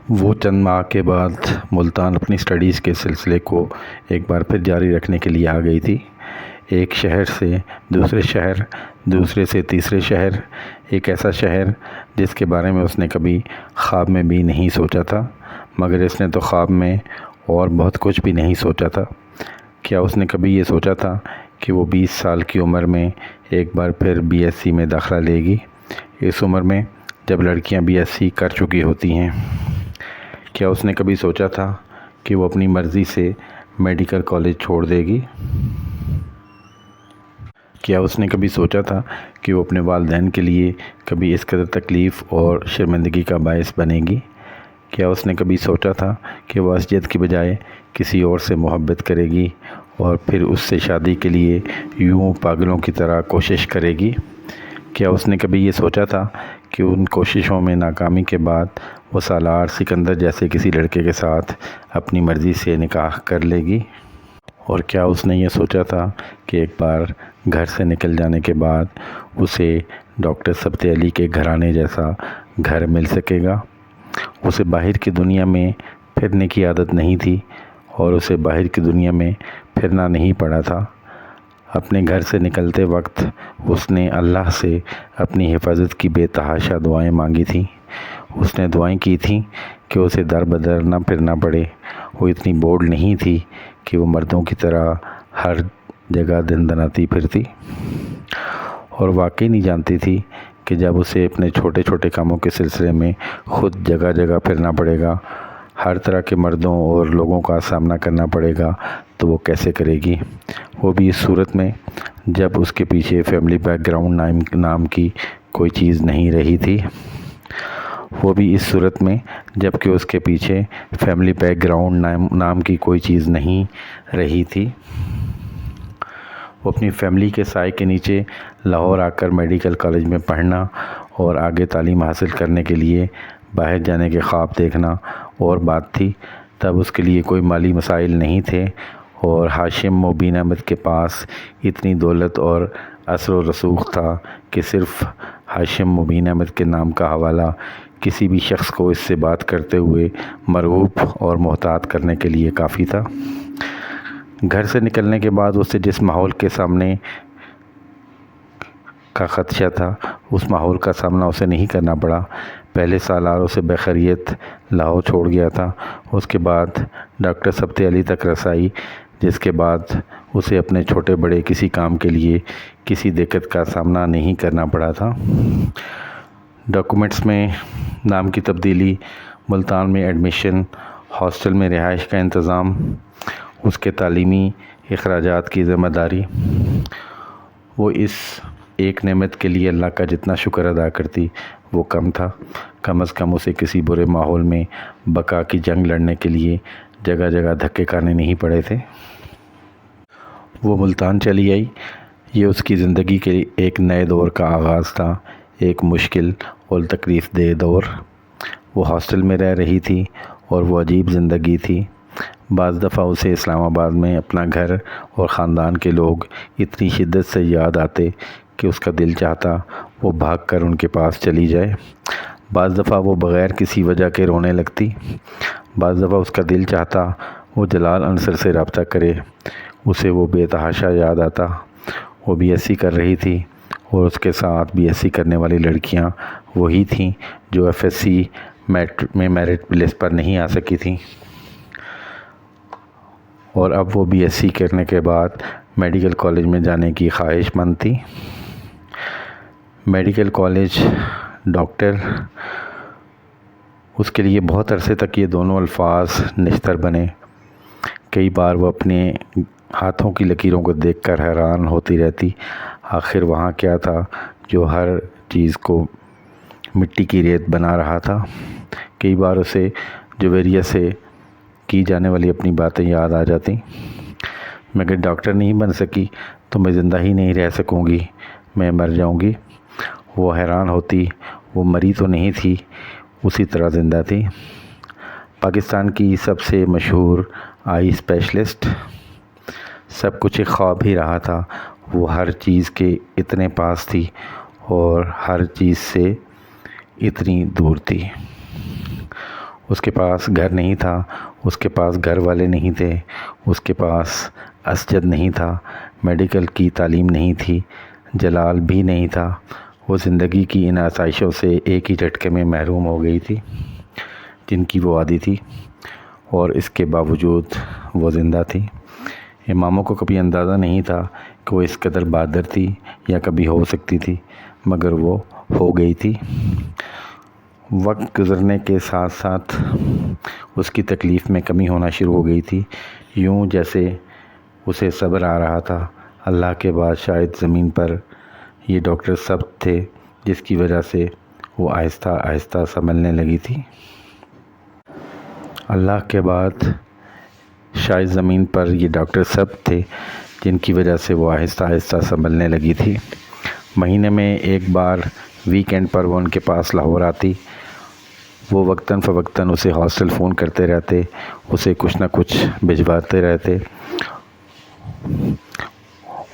وہ چند ماہ کے بعد ملتان اپنی سٹڈیز کے سلسلے کو ایک بار پھر جاری رکھنے کے لیے آ گئی تھی۔ ایک شہر سے دوسرے شہر، دوسرے سے تیسرے شہر، ایک ایسا شہر جس کے بارے میں اس نے کبھی خواب میں بھی نہیں سوچا تھا، مگر اس نے تو خواب میں اور بہت کچھ بھی نہیں سوچا تھا۔ کیا اس نے کبھی یہ سوچا تھا کہ وہ 20 سال کی عمر میں ایک بار پھر بی ایس سی میں داخلہ لے گی، اس عمر میں جب لڑکیاں بی ایس سی کر چکی ہوتی ہیں؟ کیا اس نے کبھی سوچا تھا کہ وہ اپنی مرضی سے میڈیکل کالج چھوڑ دے گی؟ کیا اس نے کبھی سوچا تھا کہ وہ اپنے والدین کے لیے کبھی اس قدر تکلیف اور شرمندگی کا باعث بنے گی؟ کیا اس نے کبھی سوچا تھا کہ وہ اسجد کی بجائے کسی اور سے محبت کرے گی اور پھر اس سے شادی کے لیے یوں پاگلوں کی طرح کوشش کرے گی؟ کیا اس نے کبھی یہ سوچا تھا کہ ان کوششوں میں ناکامی کے بعد وہ سالار سکندر جیسے کسی لڑکے کے ساتھ اپنی مرضی سے نکاح کر لے گی؟ اور کیا اس نے یہ سوچا تھا کہ ایک بار گھر سے نکل جانے کے بعد اسے ڈاکٹر سبت علی کے گھرانے جیسا گھر مل سکے گا؟ اسے باہر کی دنیا میں پھرنے کی عادت نہیں تھی اور اسے باہر کی دنیا میں پھرنا نہیں پڑا تھا۔ اپنے گھر سے نکلتے وقت اس نے اللہ سے اپنی حفاظت کی بے تحاشا دعائیں مانگی تھیں۔ اس نے دعائیں کی تھیں کہ اسے در بدر نہ پھرنا پڑے۔ وہ اتنی بوڑھ نہیں تھی کہ وہ مردوں کی طرح ہر جگہ دن دناتی پھرتی، اور واقعی نہیں جانتی تھی کہ جب اسے اپنے چھوٹے چھوٹے کاموں کے سلسلے میں خود جگہ جگہ پھرنا پڑے گا، ہر طرح کے مردوں اور لوگوں کا سامنا کرنا پڑے گا، تو وہ کیسے کرے گی؟ وہ بھی اس صورت میں جب اس کے پیچھے فیملی بیک گراؤنڈ نام کی کوئی چیز نہیں رہی تھی۔ وہ بھی اس صورت میں جب کہ اس کے پیچھے فیملی بیک گراؤنڈ نام کی کوئی چیز نہیں رہی تھی۔ وہ اپنی فیملی کے سائے کے نیچے لاہور آ کر میڈیکل کالج میں پڑھنا اور آگے تعلیم حاصل کرنے کے لیے باہر جانے کے خواب دیکھنا اور بات تھی۔ تب اس کے لیے کوئی مالی مسائل نہیں تھے اور ہاشم و بین احمد کے پاس اتنی دولت اور اثر و رسوخ تھا کہ صرف ہاشم و بین احمد کے نام کا حوالہ کسی بھی شخص کو اس سے بات کرتے ہوئے مرعوب اور محتاط کرنے کے لیے کافی تھا۔ گھر سے نکلنے کے بعد اسے جس ماحول کے سامنے کا خدشہ تھا، اس ماحول کا سامنا اسے نہیں کرنا پڑا۔ پہلے سالار اسے بخیریت لاہور چھوڑ گیا تھا۔ اس کے بعد ڈاکٹر سبت علی تک رسائی، جس کے بعد اسے اپنے چھوٹے بڑے کسی کام کے لیے کسی دقت کا سامنا نہیں کرنا پڑا تھا۔ ڈاکومنٹس میں نام کی تبدیلی، ملتان میں ایڈمیشن، ہاسٹل میں رہائش کا انتظام، اس کے تعلیمی اخراجات کی ذمہ داری، وہ اس ایک نعمت کے لیے اللہ کا جتنا شکر ادا کرتی وہ کم تھا۔ کم از کم اسے کسی برے ماحول میں بقا کی جنگ لڑنے کے لیے جگہ جگہ دھکے کھانے نہیں پڑے تھے۔ وہ ملتان چلی آئی۔ یہ اس کی زندگی کے ایک نئے دور کا آغاز تھا، ایک مشکل اور تکلیف دہ دور۔ وہ ہاسٹل میں رہ رہی تھی اور وہ عجیب زندگی تھی۔ بعض دفعہ اسے اسلام آباد میں اپنا گھر اور خاندان کے لوگ اتنی شدت سے یاد آتے کہ اس کا دل چاہتا وہ بھاگ کر ان کے پاس چلی جائے۔ بعض دفعہ وہ بغیر کسی وجہ کے رونے لگتی۔ بعض دفعہ اس کا دل چاہتا وہ جلال انصر سے رابطہ کرے۔ اسے وہ بے تحاشا یاد آتا۔ وہ بی ایس سی کر رہی تھی اور اس کے ساتھ بی ایس سی کرنے والی لڑکیاں وہی تھیں جو ایف ایس سی میں میرٹ لسٹ پر نہیں آ سکی تھیں، اور اب وہ بی ایس سی کرنے کے بعد میڈیکل کالج میں جانے کی خواہش مند تھی۔ میڈیکل کالج، ڈاکٹر، اس کے لیے بہت عرصے تک یہ دونوں الفاظ نشتر بنے۔ کئی بار وہ اپنے ہاتھوں کی لکیروں کو دیکھ کر حیران ہوتی رہتی، آخر وہاں کیا تھا جو ہر چیز کو مٹی کی ریت بنا رہا تھا۔ کئی بار اسے جویریہ سے کی جانے والی اپنی باتیں یاد آ جاتی۔ میں اگر ڈاکٹر نہیں بن سکی تو میں زندہ ہی نہیں رہ سکوں گی، میں مر جاؤں گی۔ وہ حیران ہوتی، وہ مری تو نہیں تھی، اسی طرح زندہ تھی۔ پاکستان کی سب سے مشہور آئی اسپیشلسٹ، سب کچھ ایک خواب ہی رہا تھا۔ وہ ہر چیز کے اتنے پاس تھی اور ہر چیز سے اتنی دور تھی۔ اس کے پاس گھر نہیں تھا، اس کے پاس گھر والے نہیں تھے، اس کے پاس اسجد نہیں تھا، میڈیکل کی تعلیم نہیں تھی، جلال بھی نہیں تھا۔ وہ زندگی کی ان آسائشوں سے ایک ہی جھٹکے میں محروم ہو گئی تھی جن کی وہ عادی تھی، اور اس کے باوجود وہ زندہ تھی۔ امامہ کو کبھی اندازہ نہیں تھا کہ وہ اس قدر بہادر تھی یا کبھی ہو سکتی تھی، مگر وہ ہو گئی تھی۔ وقت گزرنے کے ساتھ ساتھ اس کی تکلیف میں کمی ہونا شروع ہو گئی تھی، یوں جیسے اسے صبر آ رہا تھا۔ اللہ کے بعد شاید زمین پر یہ ڈاکٹر سبت تھے جس کی وجہ سے وہ آہستہ آہستہ سنبھلنے لگی تھی۔ اللہ کے بعد شاید زمین پر یہ ڈاکٹر سبت تھے جن کی وجہ سے وہ آہستہ آہستہ سنبھلنے لگی تھی۔ مہینے میں ایک بار ویکینڈ پر وہ ان کے پاس لاہور آتی۔ وہ وقتاً فوقتاً اسے ہاسٹل فون کرتے رہتے، اسے کچھ نہ کچھ بھجواتے رہتے۔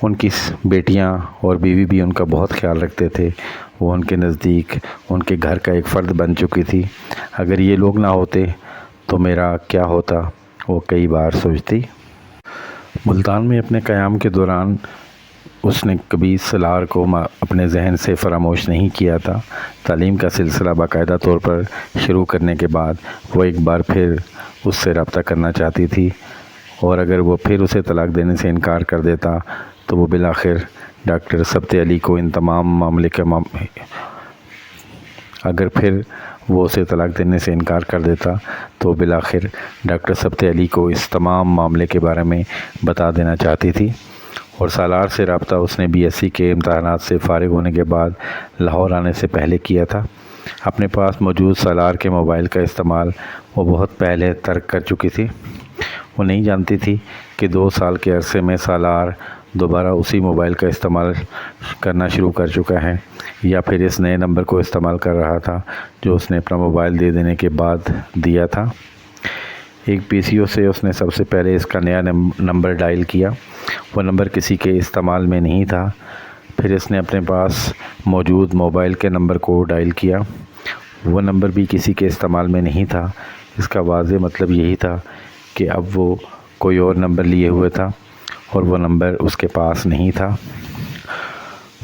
ان کی بیٹیاں اور بیوی بھی ان کا بہت خیال رکھتے تھے۔ وہ ان کے نزدیک ان کے گھر کا ایک فرد بن چکی تھی۔ اگر یہ لوگ نہ ہوتے تو میرا کیا ہوتا، وہ کئی بار سوچتی۔ ملتان میں اپنے قیام کے دوران اس نے کبھی سالار کو اپنے ذہن سے فراموش نہیں کیا تھا۔ تعلیم کا سلسلہ باقاعدہ طور پر شروع کرنے کے بعد وہ ایک بار پھر اس سے رابطہ کرنا چاہتی تھی، اور اگر وہ پھر اسے طلاق دینے سے انکار کر دیتا تو وہ بالآخر ڈاکٹر سبت علی کو ان تمام معاملے کا اگر پھر وہ اسے طلاق دینے سے انکار کر دیتا تو بالآخر ڈاکٹر سبت علی کو اس تمام معاملے کے بارے میں بتا دینا چاہتی تھی۔ اور سالار سے رابطہ اس نے بی ایس سی کے امتحانات سے فارغ ہونے کے بعد لاہور آنے سے پہلے کیا تھا۔ اپنے پاس موجود سالار کے موبائل کا استعمال وہ بہت پہلے ترک کر چکی تھی۔ وہ نہیں جانتی تھی کہ 2 سال کے عرصے میں سالار دوبارہ اسی موبائل کا استعمال کرنا شروع کر چکا ہے، یا پھر اس نئے نمبر کو استعمال کر رہا تھا جو اس نے اپنا موبائل دے دینے کے بعد دیا تھا۔ ایک پی سی او سے اس نے سب سے پہلے اس کا نیا نمبر ڈائل کیا۔ وہ نمبر کسی کے استعمال میں نہیں تھا۔ پھر اس نے اپنے پاس موجود موبائل کے نمبر کو ڈائل کیا۔ وہ نمبر بھی کسی کے استعمال میں نہیں تھا۔ اس کا واضح مطلب یہی تھا کہ اب وہ کوئی اور نمبر لیے ہوئے تھا، اور وہ نمبر اس کے پاس نہیں تھا۔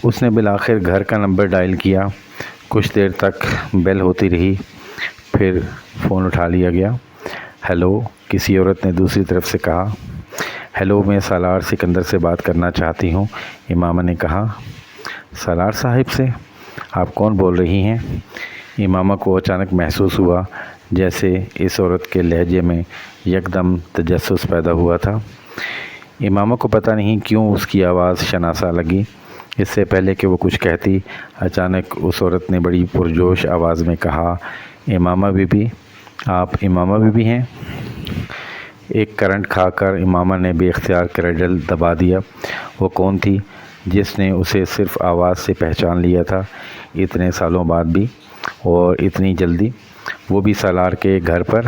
اس نے بالآخر گھر کا نمبر ڈائل کیا۔ کچھ دیر تک بیل ہوتی رہی، پھر فون اٹھا لیا گیا۔ ہیلو، کسی عورت نے دوسری طرف سے کہا۔ ہیلو، میں سالار سکندر سے بات کرنا چاہتی ہوں، امامہ نے کہا۔ سالار صاحب سے؟ آپ کون بول رہی ہیں؟ امامہ کو اچانک محسوس ہوا جیسے اس عورت کے لہجے میں یکدم تجسس پیدا ہوا تھا۔ امامہ کو پتہ نہیں کیوں اس کی آواز شناسا لگی۔ اس سے پہلے کہ وہ کچھ کہتی، اچانک اس عورت نے بڑی پرجوش آواز میں کہا، امامہ بی بی، آپ امامہ بی بی ہیں؟ ایک کرنٹ کھا کر امامہ نے بے اختیار کریڈل دبا دیا۔ وہ کون تھی جس نے اسے صرف آواز سے پہچان لیا تھا، اتنے سالوں بعد بھی، اور اتنی جلدی، وہ بھی سالار کے گھر پر؟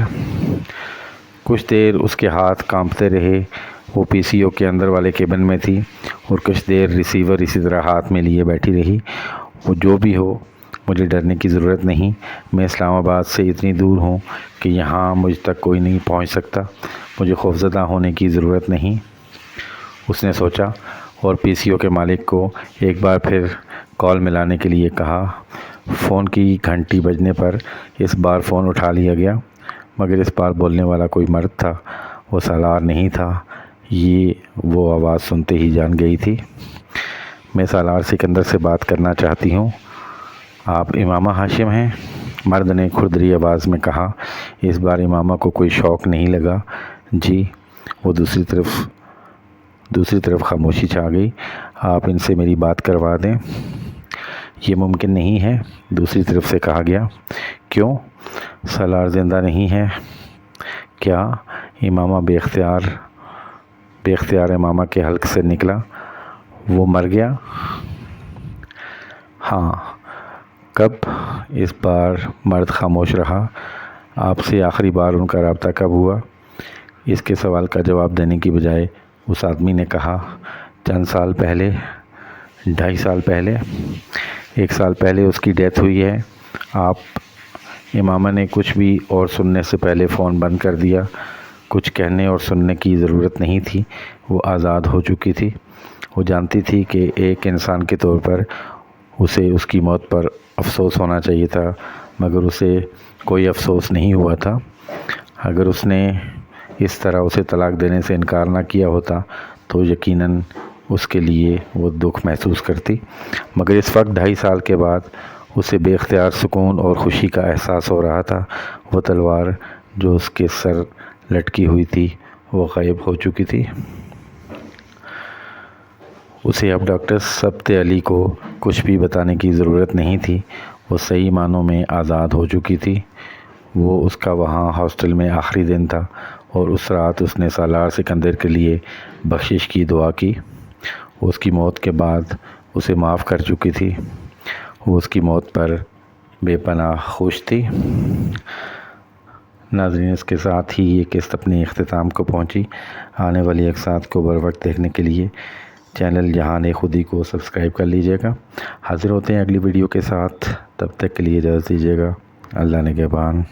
کچھ دیر اس کے ہاتھ کانپتے رہے۔ وہ پی سی او کے اندر والے کیبن میں تھی، اور کچھ دیر ریسیور اسی طرح ہاتھ میں لیے بیٹھی رہی۔ وہ جو بھی ہو، مجھے ڈرنے کی ضرورت نہیں۔ میں اسلام آباد سے اتنی دور ہوں کہ یہاں مجھ تک کوئی نہیں پہنچ سکتا۔ مجھے خوفزدہ ہونے کی ضرورت نہیں، اس نے سوچا، اور پی سی او کے مالک کو ایک بار پھر کال ملانے کے لیے کہا۔ فون کی گھنٹی بجنے پر اس بار فون اٹھا لیا گیا، مگر اس بار بولنے والا کوئی مرد تھا، وہ سالار نہیں تھا۔ یہ وہ آواز سنتے ہی جان گئی تھی۔ میں سالار سکندر سے بات کرنا چاہتی ہوں، آپ امامہ ہاشم ہیں؟ مرد نے کھردری آواز میں کہا۔ اس بار امامہ کو کوئی شوق نہیں لگا۔ جی۔ وہ دوسری طرف خاموشی چھا گئی۔ آپ ان سے میری بات کروا دیں۔ یہ ممکن نہیں ہے، دوسری طرف سے کہا گیا۔ کیوں؟ سالار زندہ نہیں ہے کیا؟ امامہ بے اختیار امامہ کے حلق سے نکلا۔ وہ مر گیا؟ ہاں۔ کب؟ اس بار مرد خاموش رہا۔ آپ سے آخری بار ان کا رابطہ کب ہوا؟ اس کے سوال کا جواب دینے کی بجائے اس آدمی نے کہا، چند سال پہلے، 2.5 سال پہلے۔ 1 سال پہلے اس کی ڈیتھ ہوئی ہے۔ آپ امامہ نے کچھ بھی اور سننے سے پہلے فون بند کر دیا۔ کچھ کہنے اور سننے کی ضرورت نہیں تھی، وہ آزاد ہو چکی تھی۔ وہ جانتی تھی کہ ایک انسان کے طور پر اسے اس کی موت پر افسوس ہونا چاہیے تھا، مگر اسے کوئی افسوس نہیں ہوا تھا۔ اگر اس نے اس طرح اسے طلاق دینے سے انکار نہ کیا ہوتا تو یقیناً اس کے لیے وہ دکھ محسوس کرتی، مگر اس وقت 2.5 سال کے بعد اسے بے اختیار سکون اور خوشی کا احساس ہو رہا تھا۔ وہ تلوار جو اس کے سر لٹکی ہوئی تھی وہ غائب ہو چکی تھی۔ اسے اب ڈاکٹر ثبت علی کو کچھ بھی بتانے کی ضرورت نہیں تھی، وہ صحیح معنوں میں آزاد ہو چکی تھی۔ وہ اس کا وہاں ہاسٹل میں آخری دن تھا اور اس رات اس نے سالار سکندر کے لیے بخشش کی دعا کی۔ وہ اس کی موت کے بعد اسے معاف کر چکی تھی۔ وہ اس کی موت پر بے پناہ خوش تھی۔ ناظرین، اس کے ساتھ ہی یہ قسط اپنے اختتام کو پہنچی۔ آنے والی اقساط کو بر وقت دیکھنے کے لیے چینل جہان خودی کو سبسکرائب کر لیجیے گا۔ حاضر ہوتے ہیں اگلی ویڈیو کے ساتھ، تب تک کے لیے اجازت دیجیے گا۔ اللہ نگہبان۔